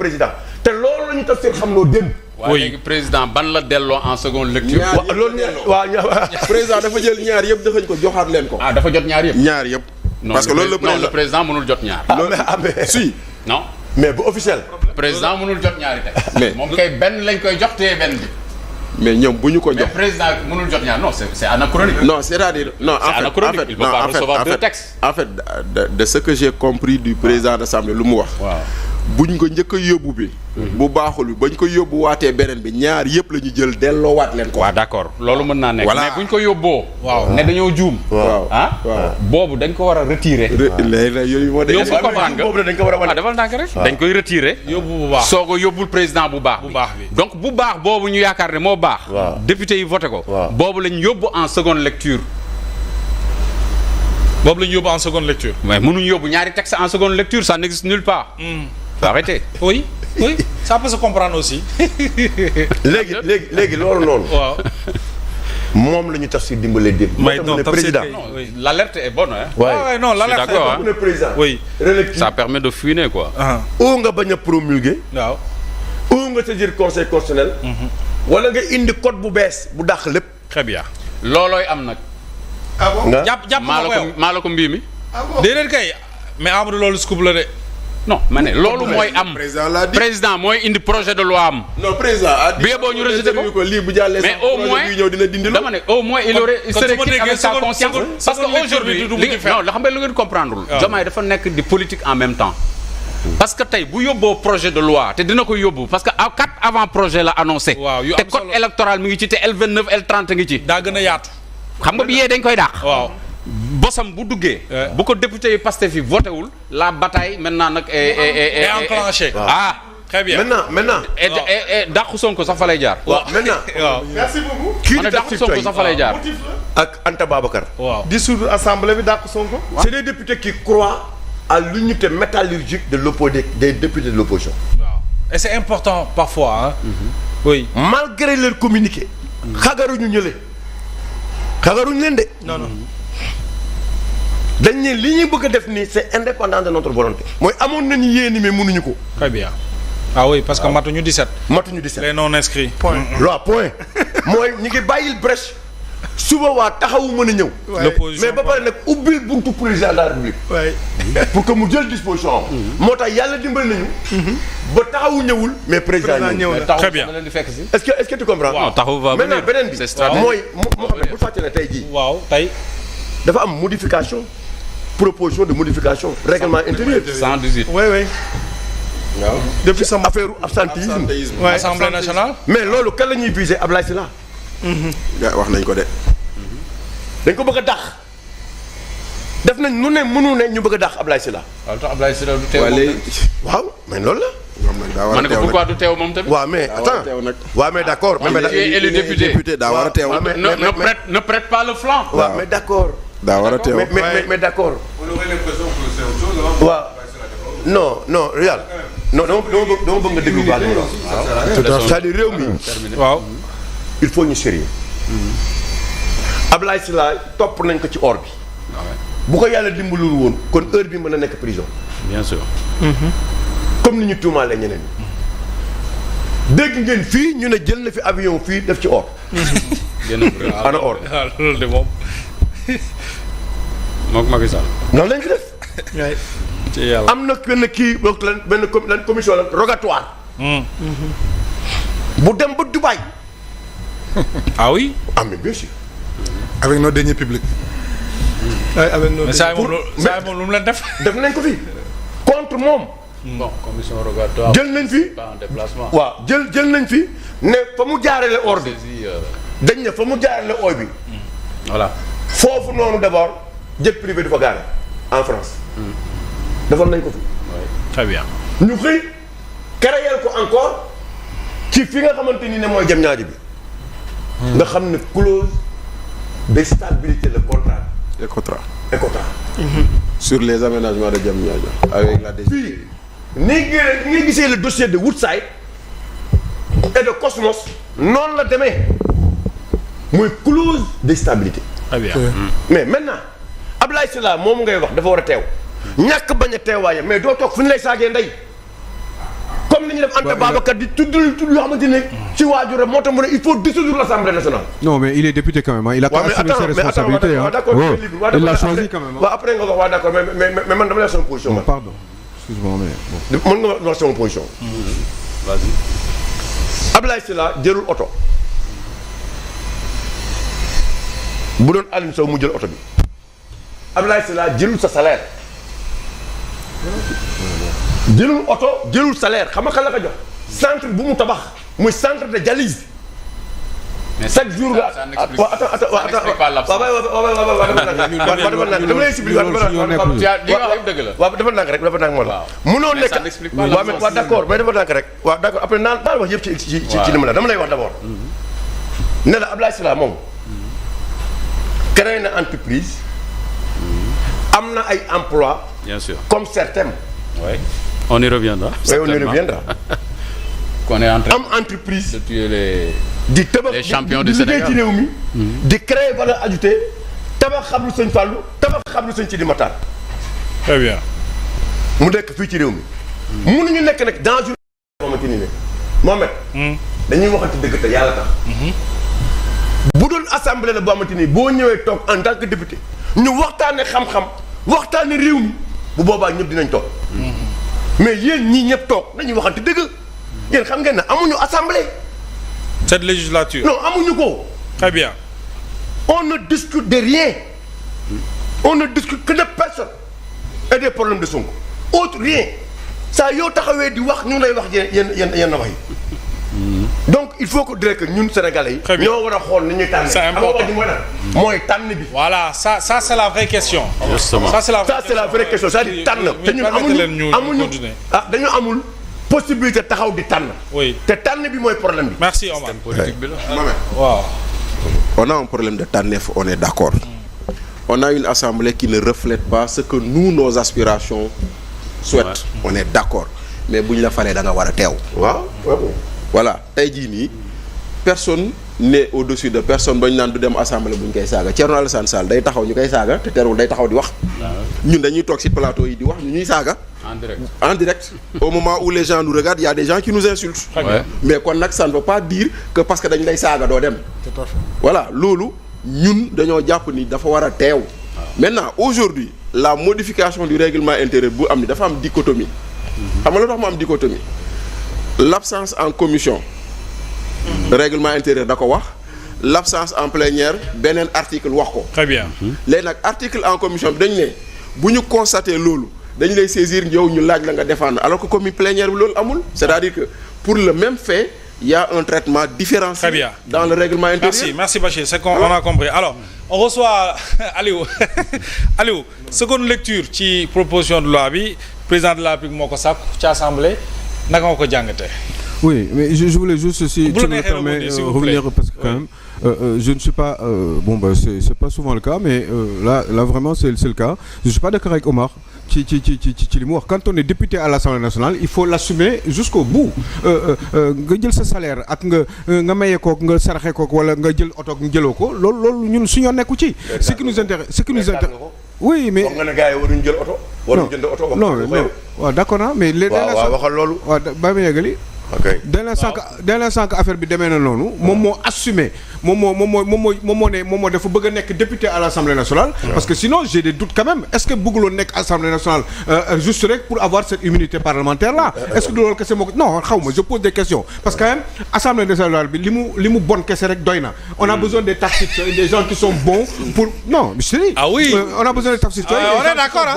président te loolu la ñu Tafsir xam loo démb. waaw léegi président ban la delloo en seconde lecture. loolu président dafa jël ñaar yëpp dafañ ko joxaat leen ko. ah dafa jot ñaar yëpp. ñaar yëpp. parce que loolu le président mënul jot ñaar. mais si. non. mais bu officiel. président mënul jot ñaari tey. mais moom kay benn lañ koy jox te benn bi. mais ñoom bu ñu ko jox. mais président mënul jot ñaar non c'est anachronique. non c'est-à-dire non en fait de ce que j'ai compris du président de l'Assemblée lu mu wax. waaw buñ ko njëkk a yóbbu bi. bu baaxul bi bañ ko yóbbu waatee beneen bi ñaar yëpp la ñu jël delloowaat leen ko. waaw d'accord loolu mën naa nekk. voilà mais buñ ko yóbboo. waaw ne dañoo juum. waaw ah. waaw boobu dañ ko war a retirer. léegi yooyu moo de. yóbbu comprendre nga boobu dañ ko war a wane. defal ndànk rek. dañ koy retirer. yóbbu bu baax soog a yóbbul président bu baax. bu baax bi donc bu baax boobu ñu yaakaar ne moo baax. waaw député yi voté ko. waaw boobu lañ yóbbu en seconde lecture. boobu la ñu yóbbu en seconde lecture. mais mënuñ yóbbu ñaari texte en seconde lecture ça n'existe nulle part. faut arrêter. oui ça peut se comprendre aussi. léegi loolu noonu. waaw. moom la ñu Tafsir dimbalee démb. mais moo tax non mu ne Tafsir président. kay Oui, l'alerte est bonne hein. waaw non la Je suis d'accord, mu ne président. oui. relecture Ça permet de fouiner quoi. ou nga bañ a promulguer. waaw. ou nga saisir conseil constitutionnel. wala nga indi code bu bees bu dàq lépp. très bien. loolooy am nag. nga jàpp maa nga ko yow maa la ko mbii mi. déedéet kay mais Amadou loolu scoop la de. non ma ne loolu mooy am. président l'a dit. président mooy indi projet de loi am. non président a dit. Bien boo ñu rejeté ko. lii bu jàllee mais au moins ñëw dina dindi dama ne au moins il aurait il kon serait su ma quitte avec déggee sa seconde- conscience. seconde- parce que seconde aujourd'hui lecture bi li du mujj non la xam nga lu ngeen comprendre lul. waaw. Diomaye dafa nekk di politique en même temps. parce que tey bu yóbboo projet de loi te dina ko yóbbu parce que à 4 avant projet la annoncé. waaw yu te am code solo. électoral mi ngi ci te L29 L30 ngi ci. daa gën a yaatu. xam nga bi yee dañ koy dàq. waaw. bosam bu duggee. bu ko député yi Pastef yi voté wul la bataille maintenant nag. est enclenché. ah. très bien. maintenant. dàqu Sonko sax fa lay jaar. waaw maintenant. waaw. merci beaucoup. kii ma di ne dàqu Tafsir Sonko Toye sax fa lay jaar. motif la. ak Anta Babacar. waaw. dissoudre assemblée bi dàq Sonko. c'est des députés qui croient à l'unité métallurgique de l'opposition des députés de l'opposition. waaw. et c'est important parfois hein. oui. malgré leur communiqué. xagaruñu ñële. xagaruñu leen de. non non. dañ ne li ñuy bëgg a def nii c'est indépendant de notre volonté. mooy amoon nañu yéene mais mënuñu ko. très bien. ah oui parce que matuñu 17. matuñu 17. les non inscrits. point. waaw point. mooy ñi ngi bàyyil brèche. suba waa taxawu mën a ñëw. l'opposition mais ba pare nag ubbil buntu président de la République. waay. pour que mu jël disposition am. moo tax yàlla dimbali nañu. ba taxawu ñëwul. mais président ñëw ñëw na. Très bien. leen di fekk si. est-ce que tu comprends. waaw taxawu va maintenant venir. beneen bi. C'est stratégique. mooy moo xam ne bu fàtte ne tey jii. waaw tey. dafa am modification. proposition de modification. règlement intérieur. 118. oui oui. waaw. depuis sama. affaire absentéisme. absentéisme. waay assemblée nationale. mais loolu kan la ñuy viser Ablaye Sylla. gaa wax nañ ko de. dañ ko bëgg a dàq. def nañ nu ne mënu ne ñu bëgg a dàq Ablaye Sylla. waaw lu tax Abdoulaye Sylla du teew waa moom léegi. waaw mais loolu la. moom nag daa war ma a ne ko teew pourquoi nag. du teew moom tamit. waaw mais daa war a attends. teew nag. waaw mais d'accord. mais il est élu député. daa war a teew. waaw, mais- ne prête pas le flanc. waaw mais d'accord. daa war a teew. mais d'accord. On aurait l'impression que c'est autre chose avant. waaw non real non dama bëgg nga déglu baax li ma wax. c'est-à-dire réew mi waaw. il faut ñu sérieux. Ablaye Sylla topp nañ ko ci or bi. bu ko yàlla dimbalul woon kon heure bi mën a nekk prison. bien sûr. comme ni ñu tuumaalee ñeneen ñi. dégg ngeen fii ñu ne jël na fi avion fii def ci or. ana or bi. waaw loolu de moom. moom Macky Sall. noonu lañ ko def. waay. ci yàlla. am na benn kii donc lan commission la rogatoire. bu dem ba Dubaï. ah oui. ah mais bien sûr. Avec nos deniers publics. waay avec nos. mais saa yi moom pour- lu saa yi moom lu mu leen def. def nañ ko fi. contre moom. bon commission rogatoire. jël nañ fi. pas en déplacement. waaw jël nañ fi ne fa mu jaarale or bi. Saisi, dañ ne fa mu jaarale or bi. voilà. foofu noonu d'abord jet privé dafa gaare en France. defal nañ ko fi. très bien. ñu xëy créer ko encore ci fi nga xamante ni ne mooy jam ñaaji bi. nga xam ne clause de stabilité le contrat les contrats. et contrat. sur les aménagements de Diamniadio avec la DG. fii ni nga gisee le dossier de Woodside et de Cosmos noonu la demee mooy clause de stabilité. très bien. mais maintenant Ablaye Sylla moom ngay wax dafa war a teew ñàkk bañ a teewaayam mais doo toog fu ñu lay saagee ndey comme ni ñu def Anta Babacar di tudd yoo xamante ne ci waajur moo tax mu ne il faut dissoudre l'Assemblée nationale. Non, mais il est député quand même, hein. Il a qu'à assumer ses responsabilités, hein. Il l'a choisi quand même, hein. waaw après nga wax waa d'accord mais man dama lay wax sama position. Bon, pardon. Excuse-moi, mais bon. mën nga wax sama position. Vas-y. Abdoulaye Sylla jëlul oto bu doon Aliou Sow mu jël oto bi Abdoulaye Sylla jëlul sa salaire jëlul oto jëlul salaire xam nga kan la ko jox centre bu mu tabax muy centre de dialyse. chaque jour nga waaw dama lay expliquer waaw dafa nànk rek dafa nànk moo la munoo nekk waaw d'accord mais dafa nànk rek waaw d'accord après naan wax yëpp ci li ma la dama lay wax d'abord ne la Abdoulaye Sylla moom créé na entreprise am na ay emploi bien sûr comme certains oui on y reviendra oui on y reviendra qu'on est en train am entreprise de tuer les di tabax les champions di du liggéey Sénégal ci réew mi di créer valeur ajoutée tabax xablu sëñ Fallou tabax xablu sëñ Sidi Matar Très bien. mu nekk fii ci réew mi mënuñu nekk nag dans une xamante ni ne Mohamed dañuy waxante dëgg te yàlla tax bu doon assemblée la boo xamante ni boo ñëwee toog en tant que député ñu waxtaane xam-xam waxtaane réew mi bu boobaa ñëpp dinañ toog mais yéen ñii ñëpp toog dañuy waxante dëgg yéen xam ngeen ne amuñu assemblée Cette législature. non amuñu ko Très bien. on ne discute de rien on ne discute que de personne et des problèmes de Sonko autre rien saa yoo taxawee di wax ñu ngi lay wax yenn wax yi donc il faut que dire que ñun Sénégalais yi. Très bien. ñoo war a xool ni ñuy tànn. C'est important mooy tànn bi. Voilà, ça c'est la vraie question. Justement. Ça c'est la vraie question c'est-à-dire tànn te ñun amuñu dañu amul possibilité taxaw di tànn. Oui. te tànn bi mooy problème bi. Merci Omar. politique bi la Waaw. On a un problème de tànneef, on est d'accord. On a une assemblée qui ne reflète pas ce que nous, nos aspirations souhaitent. Ouais. On est d'accord. Mais bu ñu la falee da nga war a teew. waaw voilà tey jii nii personne n'est au-dessus de personne ba ñu naan du dem assemblée bu ñu koy saaga Thierno Alassane Sall day taxaw ñu koy saaga te terewul day taxaw di wax. ñun dañuy toog ci plateau yi di wax ñu ñuy saaga. En direct. Au moment où les gens nous regardent, il y a des gens qui nous insultent. Ouais. Mais kon nag ça ne veut pas dire que parce que dañ lay saaga doo dem. Tout à fait. Voilà loolu ñun dañoo jàpp ni dafa war a teew. Maintenant aujourd'hui la modification du règlement intérieur bu am ni dafa am dichotomie. xam nga lu tax mu am dichotomie. L'absence en commission. Règlement intérieur da ko wax. L'absence en plénière beneen article wax ko. Très bien. Léegi nag article en commission bi dañ ne bu ñu constater loolu dañ lay saisir yow ñu laaj la nga défendre alors que comme plénière bi loolu amul. C'est-à-dire que pour le même fait il y a un traitement différencié. Très bien. Dans le règlement intérieur. Merci Bachir, c'est qu'on on a compris. Alors, on reçoit Aliou. Aliou, seconde lecture ci proposition de loi bi président de la République moo ko sàkku ci assemblée naka nga ko jàngatee. Oui, mais je voulais juste si Vous tu le me permets rebondir, s'il vous revenir plaît. parce que quand même je ne suis pas c'est pas souvent le cas mais là vraiment c'est le cas. Je suis pas d'accord avec Omar ci li mu wax quand on est député à l'Assemblée nationale il faut l'assumer jusqu'au bout nga jël sa salaire ak nga mayee kook nga saraxe kook wala nga jël oto nga jëloo ko loolu ñun suñu nekku ci. Ce qui nous intéresse oui mais wax nga ne gars yi waruñu jël oto. waruñu jënd oto. non waaw d'accord na mais. waaw waxal loolu. waaw ba ma yeggali. ok dès l'instant que affaire bi demee na noonu moom moo assumé moom moo dafa bëgg a nekk député à l'Assemblée nationale parce que sinon j'ai des doutes quand même est-ce que bëgguloon nekk Assemblée nationale juste rek pour avoir cette immunité parlementaire là est-ce que du loolu kese moo ko non xaw ma je pose des questions parce que quand même Assemblée nationale bi li mu bon kese rek doy na on a besoin des taxis des gens qui sont bons pour non je te dis Ah oui. on a besoin des taxis On est d'accord, hein.